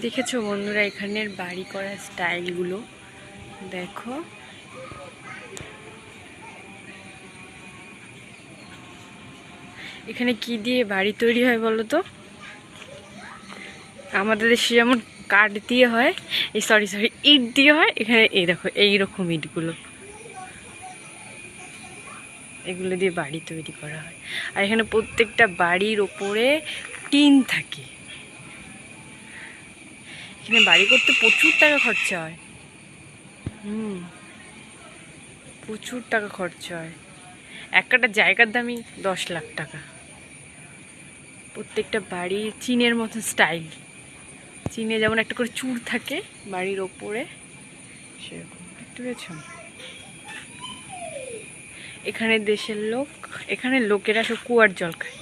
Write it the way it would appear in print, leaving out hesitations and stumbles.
দেখেছো বন্ধুরা এখানের বাড়ি করার স্টাইলগুলো দেখো। এখানে কি দিয়ে বাড়ি তৈরি হয় বলো তো? আমাদের দেশে যেমন কাঠ দিয়ে হয়, এই সরি ইট দিয়ে হয়, এখানে এই দেখো এইরকম ইটগুলো, এগুলো দিয়ে বাড়ি তৈরি করা হয়। আর এখানে প্রত্যেকটা বাড়ির ওপরে টিন থাকে। এখানে বাড়ি করতে প্রচুর টাকা খরচা হয়। প্রচুর টাকা খরচা হয়। একটা জায়গার দামই 10 লাখ টাকা। প্রত্যেকটা বাড়ি চীনের মতো স্টাইল। চীনে যেমন একটা করে চূড় থাকে বাড়ির ওপরে, সেরকম দেখতে পেয়েছ? এখানে দেশের লোক, এখানে লোকেরা সব কুয়ার জল খায়।